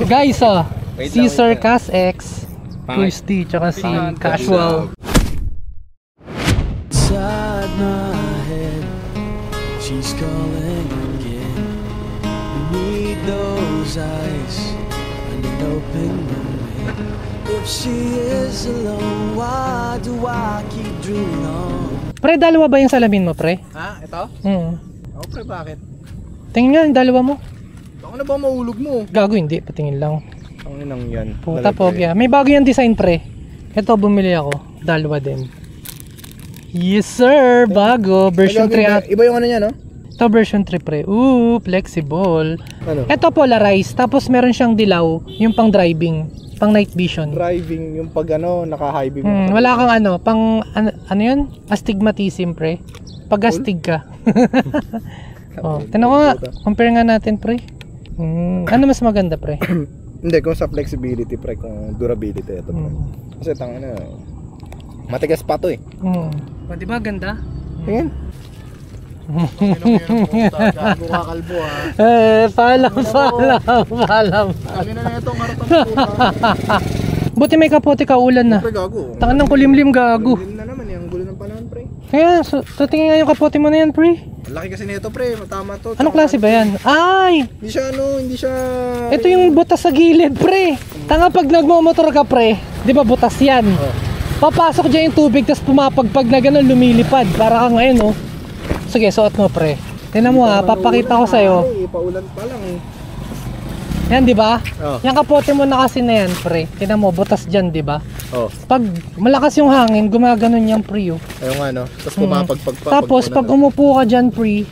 Guys, si Sir Cas X, Christy, tsaka si Casual. Inside my head, she's calling again. You need those eyes and an open mind. If she is alone, why do I keep dreaming on? Pre, dalawa ba yung salamin mo, pre? Ha? Ito? Oo, pre, bakit? Tingin nga yung dalawa mo. Ako na ba mahulog mo? Gago, hindi. Patingin lang. Ang inang yan. Puta pobya. May bago yung design, pre. Ito, bumili ako. Dalawa din. Yes, sir! Bago. Version 3 at... Iba yung ano niya, no? Ito, version 3, pre. Ooh, flexible. Ano? Ito, polarized. Tapos meron siyang dilaw. Yung pang driving. Pang night vision. Driving, yung pag ano, naka-high beam. Wala kang ano. Pang, ano yun? Astigmatism, pre. Pag-astig ka. Oh, tinan ko nga. Compare nga natin, pre. Ano mas maganda, pre? Hindi, kung sa flexibility, pre, kung durability ito, pre. Kasi tangina, matigas pa to eh. O, di ba ganda? Tingin. Gago ka, kalbo ha. Paalam. Kami na itong haratang puta. Buti may kapote ka ulan na. Pre, gago. Tangan ng kulimlim, gago. Kulimlim na naman, yung gulo ng panahon, pre. Kaya, tingin nga yung kapote mo na yan, pre. Laki kasi nito, pre, matama to. Anong klase ba yan? Ay! Hindi siya... Ito yung butas sa gilid, pre. Tanga pag nagmumotor ka, pre. Di ba butas yan? Papasok dyan yung tubig, tapos pumapagpag na gano'n, lumilipad. Para kang ngayon, oh. Sige, suot mo, pre. Tingnan mo ha, papakita ko sa'yo. Paulan pa lang eh. Yan, di ba? Yung kapote mo na kasi na yan, pre. Tingnan mo, butas dyan, di ba? Pag malakas yung hangin, gumaganon yung pre, oh. Ayun nga, no? Tapos pumapagpag pa. Tapos, pag umupo ka dyan, pre,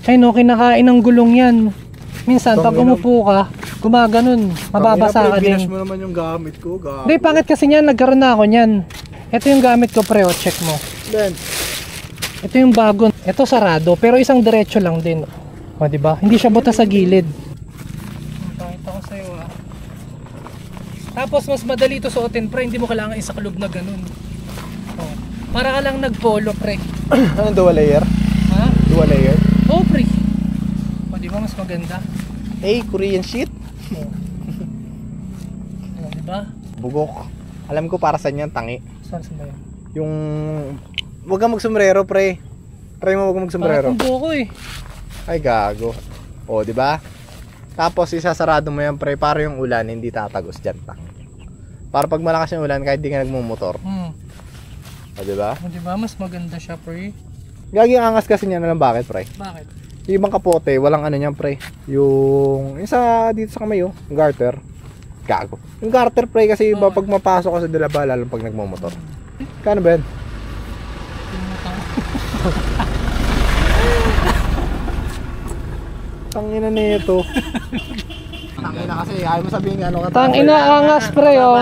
ay no, kinakain ng gulong yan. Minsan, pag umupo ka, gumaganon. Mababasa ka din. Binash mo naman yung gamit ko, gago. Hindi, pangit kasi niyan, nagkaroon na ako niyan. Ito yung gamit ko, pre, oh, check mo. Then, ito yung bago. Ito sarado, pero isang diretso lang din. O, di ba? Hindi siya butas sa gilid. Pakita ko sa'yo, ha. Tapos, mas madali ito suotin, pre. Hindi mo kailangan isaklob na ganun. O, para ka lang nagpolo, pre. Anong dual layer? Ha? Dual layer? Oo, pre. O, di ba? Mas maganda. Korean shit. O, di ba? Bugok. Alam ko para saan yan, tangi. Saan ba yan? Yung... Huwag kang magsombrero, pre. Try mo huwag kang magsombrero. Parang buko eh. Ay, gago. O, di ba? Tapos isasarado mo yan, pre, para yung ulan hindi tatagos dyan pa. Para pag malakas yung ulan, kahit di ka nagmumotor. O, di ba? O, di ba? Mas maganda siya, pre. Gagi ang angas kasi niya na lang, bakit, pre? Bakit? Yung ibang kapote, walang ano niyan, pre. Yung isa dito sa kamay, yung garter. Gago. Yung garter, pre, kasi iba pag mapasok ka sa dilaba, lalo pag nagmumotor. Kano ba yan? Tangina nito. Tangina kasi, ayaw mo sabihin ano ka. Tangina, angas, pre, oh.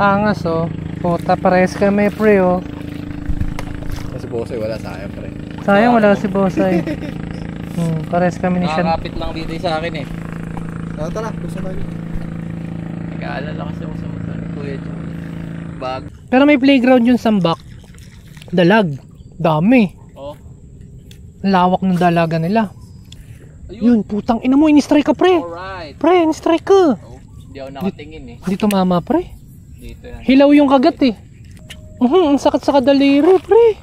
Angas, oh. Puta, pares kami, pre, oh. Si Bosay, wala sayang, pre. Sayang, wala si Bosay. Pares kami ni Sean. Nakakapit lang dito sa akin eh. Tara, gusto tayo. Nag-aalala kasi ako sa motor ni Kuya John. Bag. Pero may playground yun sa Mbak. Dalag. Dami. Oh. Lawak ng dalaga nila. Ayun. Yun, putang ina mo, in-strike ka, pre. Alright. Pre, in-strike ka. Oh, hindi ako nakatingin eh. Hindi tumama, pre. Dito yan. Hilaw yung kagat eh. Ang sakit sa kadaliri, pre.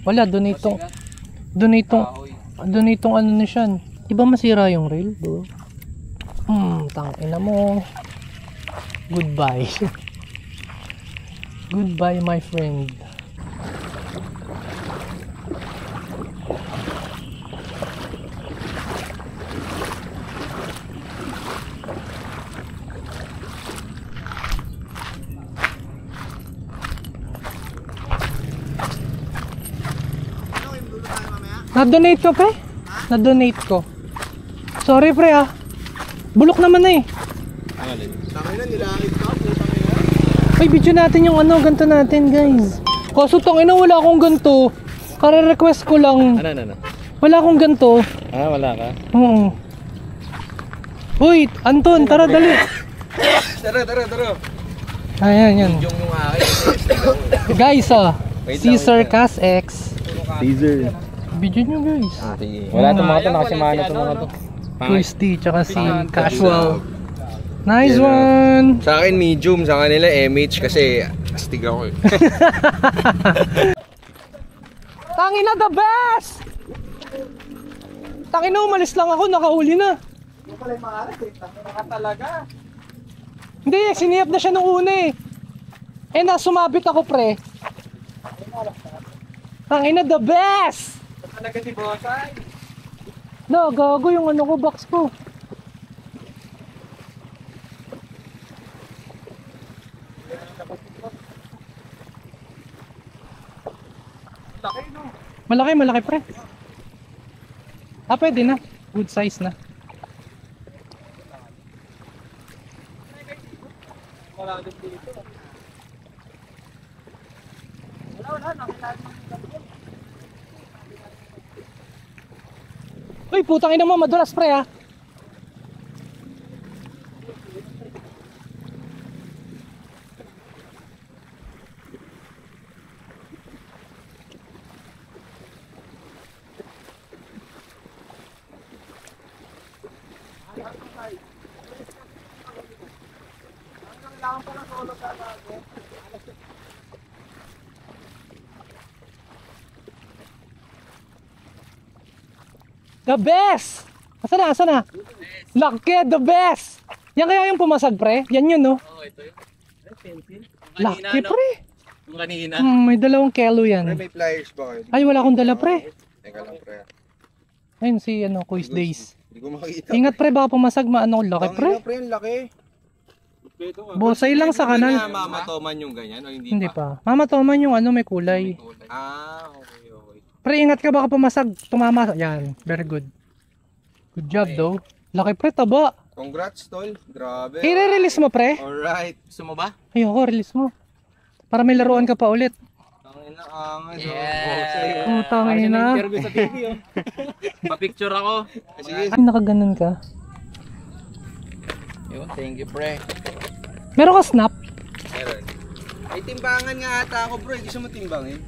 Wala, doon itong ano na siya. Diba masira yung rail, bro? Tangina mo. Goodbye. Goodbye, my friend. Na-donate ko, pre? Na-donate ko. Sorry, pre, ah. Bulok naman na eh. Tangina, nilahit ka, putang ina. Ay, video natin yung ano, ganito natin, guys. Kaso tangina, wala akong ganito. Kare-request ko lang. Ano? Wala akong ganito. Ah, wala ka? Oo. Uy, Anton, tara, dali. Tara. Ayan, yan. Yung akin. Guys, si Sir Cas X. Teaser. Video nyo, guys. Wala itong mga ito, nakasimana itong mga ito. Christy, tsaka si Casual. Nice one! Sa akin medium, sa kanila MH kasi astig ako eh. Tangina, the best! Tangina, umalis lang ako, nakahuli na. Hindi pala yung maalas eh. Tangina talaga. Hindi, siniyap na siya nung una eh. Eh, nasumabit ako, pre. Tangina, the best! Talaga si Bosay. No, gago yung ano ko, box ko. Malaki, malaki, pre. Ah, pwede na. Good size na. Wala din dito. Wala, nakilala mo. Uy, putang ina mo, madulas, pre, ah. The best! Asa na, asa na? Laki, the best! Yan kaya yung pumasag, pre? Yan yun, no? Oo, ito yun. Pencil. Laki, pre! Yung kanina. May 2 kilo yan. May flyers ba kayo? Ay, wala akong dala, pre. Teka lang pre. Ayun si, Quiz Days. Hindi ko makita. Ingat, pre, baka pumasag, maano ko, laki, pre. Pre, ang laki. Bosay lang sa Hindi kanal. na mamatoman yung ganyan o hindi, Hindi pa. Mama, toman yung may kulay. Ah, okay, okay. Pre, ingat ka, baka pumasag, tumama. Yan, very good. Good job, though. Laki, pre, taba. Congrats, tol. Grabe. I-release mo, pre. Alright. Gusto mo ba? Ayoko, release mo. Para may laruan ka pa ulit. Tangina, angas. Yeah. Putang ina. Interview sa TV, oh. Pa-picture ako. Sige. Ay, nakaganon ka. Yun, thank you, pre. Meron ka snap? Meron. May timbangan nga ata ako, bro. Gusto mo timbangin?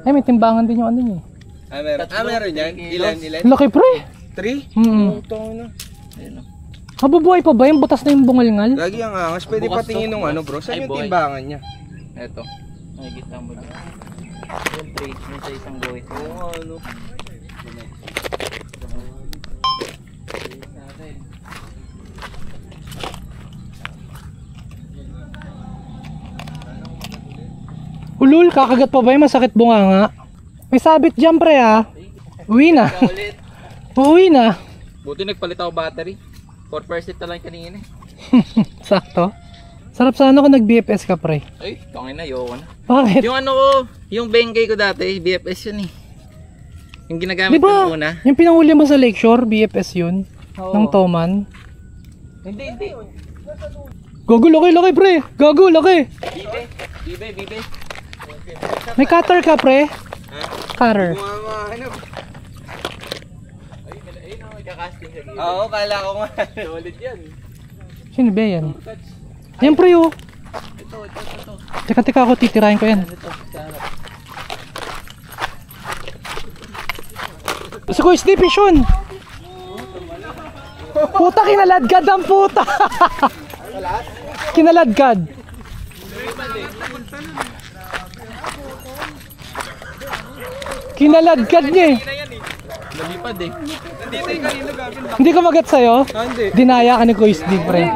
Ay, may timbangan din yung ano niya. Ah, meron. Ah, meron yan? Ilan? Laki, pre. 3? Mm. Ayun, Mabubuhay pa ba? Yung butas na yung bungalngal? Lagi ang angas. Pwede Bukas patingin to, nung bukas. ano, bro. Saan Ay, yung boy. timbangan niya? Eto. Nakikita mo dyan. Yung trade mo sa isang buhay. Oo, ano. Ulul, kakagat pa ba yung masakit bunganga? May sabit dyan, pre, ha? Uwi na. Ulit. Uwi na. Buti nagpalit ako battery. 4% na lang kanina. Sakto. Sarap sana kung nag-BFS ka, pre. Ay, tangin na, yoko na. Bakit? Yung ano ko, yung Bengay ko dati, BFS yun eh. Yung ginagamit Diba, ko muna. yung pinanghuli mo sa Lakeshore, BFS yun? Oo. Ng Toman? Hindi. Gago, laki, pre. Gago, laki. Bibe. May cutter ka, pre? Cutter. Hanap. Ayun ang magka-casting sa gilid. Oo, kala ko nga. Solid yan. Sino ba yan? Yan, pre, oh. Ito. Teka, ako titirahin ko yan. Ito, sa harap. Gusto ko sleep yun. Puta, kinaladkad ang puta. Kinaladkad. Kinaladkad niya eh. Lalipad eh. Hindi ka magat sa'yo? Hindi. Dinaya ka ni Kuya Steve, pre.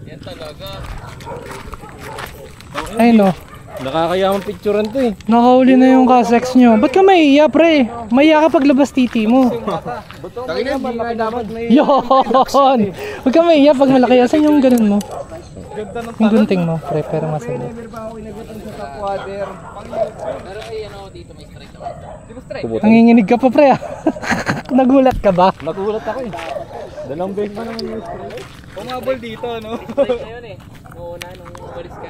Yan talaga. Ayun no. Nakakayamang picturean to eh. Nakahuli na yung kasex nyo. Ba't ka maiiya, pre? Maiiya ka paglabas titi mo. Takina, hindi nga dapat may... Yun! Huwag ka maiiya pag malaki. Asan yung ganun mo? Yung gunting mo, pre. Pero masali. Pero ay ano dito may strike ako. Nanginginig ka pa, pre. ah. Nagulat ka ba? Nagulat ako eh. Dalawang bag pa naman yung spray. Pumabol dito, no? Strike na yun eh. Noona nung umalis ka.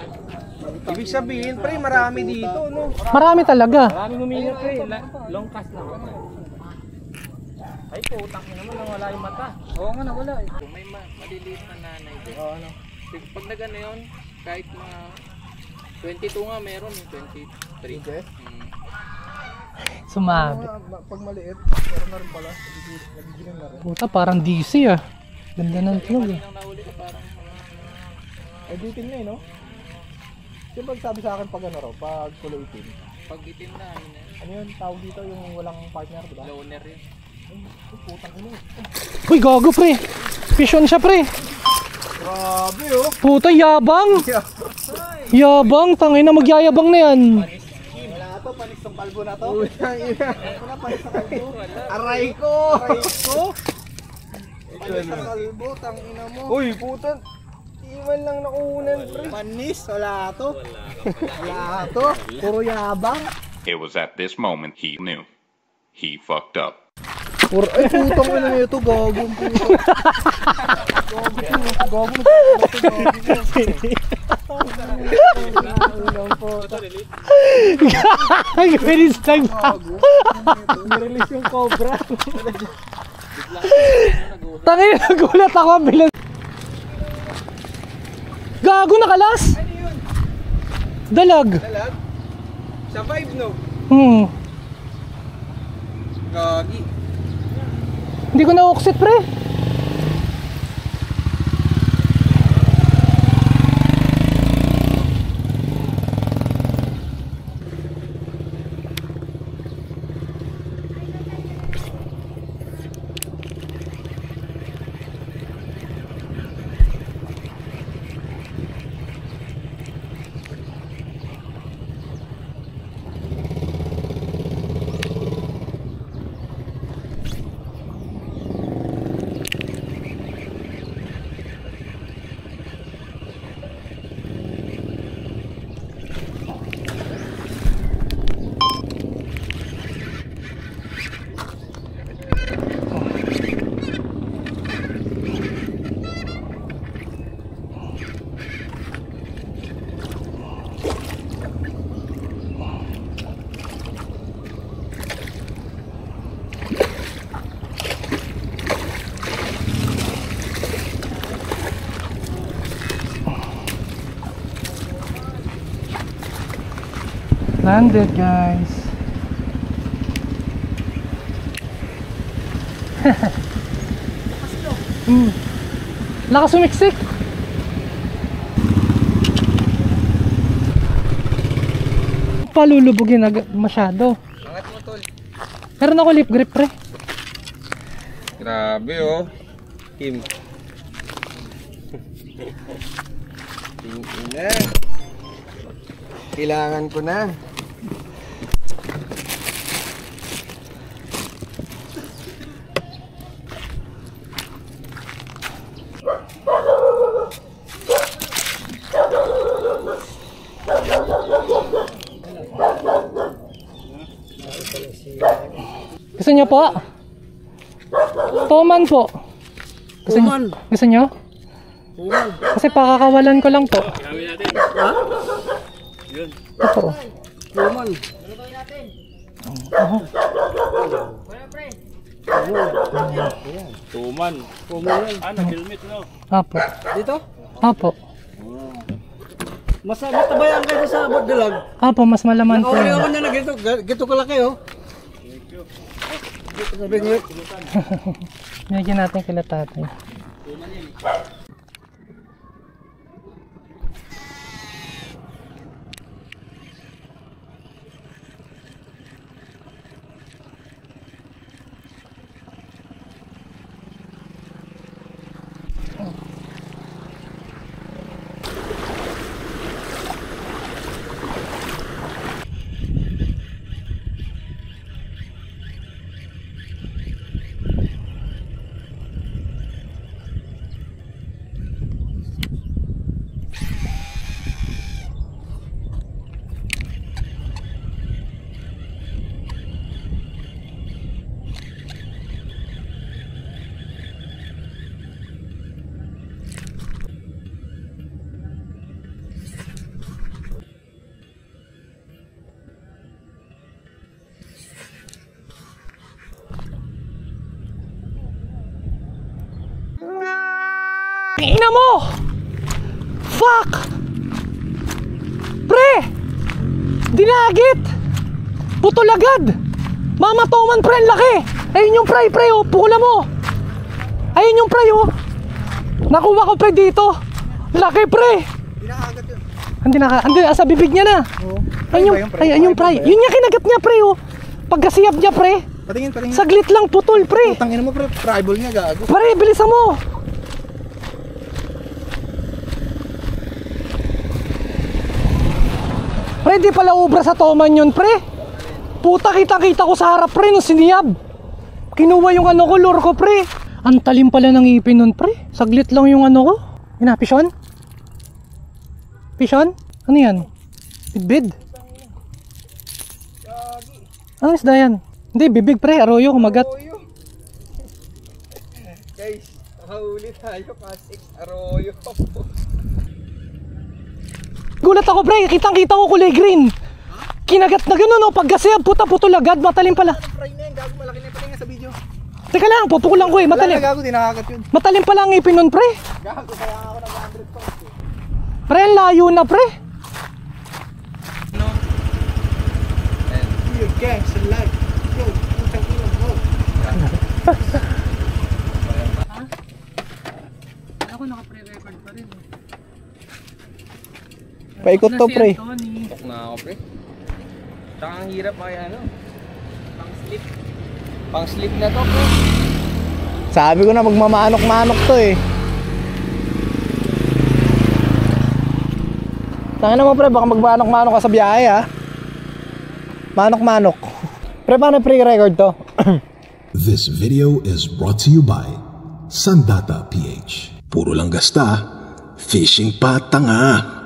Ibig sabihin, pre, marami dito, no? Marami talaga. Maraming huminga, pre. Long cast lang. Ay, putang na naman, nawala yung mata. Oo nga, nawala eh. Kung may maliliit na nanay din. Oo, ano. Pag nagano yun, kahit mga 22 nga meron, 23. Sumabit. Pag maliit, meron na rin pala. Nagigilan na rin. Puta, parang DC ah. Ganda ng tunog eh. Ay, ditin na eh, no? Yung pag sabi sa akin pag ano raw, pag kulay itim. Pag itim na, ano na. Ano yun, tawag dito yung walang partner, diba? Loner yun. Ay, putang ino. Uy, gago pre. Fish on siya pre. Grabe oh. Puta, yabang. Yabang, tangin na magyayabang na yan. Wala to, panis tong kalbo na to. Putang ina. Wala panis sa kalbo. Aray ko. Aray ko. Panis sa kalbo, tangina mo. Uy, putan. Iwan lang nakunan, pre. Panis, wala to. Wala to. Puro yabang. It was at this moment he knew. He fucked up. Puro, ay putang ina nito, gagong puto. Gagong Bilis lang. release yung cobra. Tangin, nagulat ako. Bilis. Gago, nakalas. Dalag. Dalag? Sa 5 no? Gagi. Hindi ko na-oxit pre. Landed guys. Lakas sumiksik. Palulubugin masyado. Angat mo tol. Meron ako lip grip pre. Grabe oh. Kim. Ina. Kailangan ko na. Gusto nyo po? Toman po. Gusto nyo? Kasi pakakawalan ko lang po. Ha? Yun. Ito. Tuman. Tuman. Tuman yan. Ah, nag-helmet no? Apo. Dito? Apo. Mas matabayan kayo sa dalag. Apo, mas malaman po. Nakawali ako na gito kalaki oh. Sabi ko. Bigyan natin kila tatay. Ina mo! Fuck! Pre! Dinagit! Putol agad! Mama Toman pre, ang laki. Ayun yung pre, oh. Pukula mo. Ayun yung pre, oh. Nakuha ko pre dito. Laki pre. Pinakagat yun. Hindi sa bibig niya na. Oo. Ayun yung pre. Yun niya kinagat niya pre, oh. Pagkasiyab niya pre. Patingin. Saglit lang putol pre. Tangin mo pre, tribal niya gago. Pre, bilisan mo. Pre, di pala ubra sa Toman yun pre. Puta, kita ko sa harap pre nung siniyab. Kinuha yung ano ko, lure ko pre. Ang talim pala ng ipin nun pre. Saglit lang yung ano ko. Pishon? Pishon? Ano yan? Bidbid? Ano isda yan? Hindi, bibig pre, arroyo, kumagat. Guys, nakahuli tayo, Pasik, arroyo. Gulat ako pre, kitang-kita ko kulay green. Kinagat na gano'n, oh, pagkasiyab, puta, putol agad, matalim pala. Fry na yun, gago, malaki na yung patingin sa video. Teka lang, pupukulan ko eh, matalim. Wala na gago, tinakagat yun. Matalim pala ang ipin nun pre. Gago, kaya ako ng 100 pounds eh. Pre, ang layo na pre. Yo, gangs, alive. Yo, putang ina mo. Ako naka-pre-record pa rin. Paikot to pre. Tok na ako pre. Tsaka ang hirap kaya ano. Pang slip na to pre. Sabi ko na magmamanok-manok to eh. Tanga naman pre, baka magmanok-manok ka sa biyahe ha. Manok-manok. Pre, paano pre-record to? This video is brought to you by Sandata PH. Puro lang gasta, fishing pa tanga.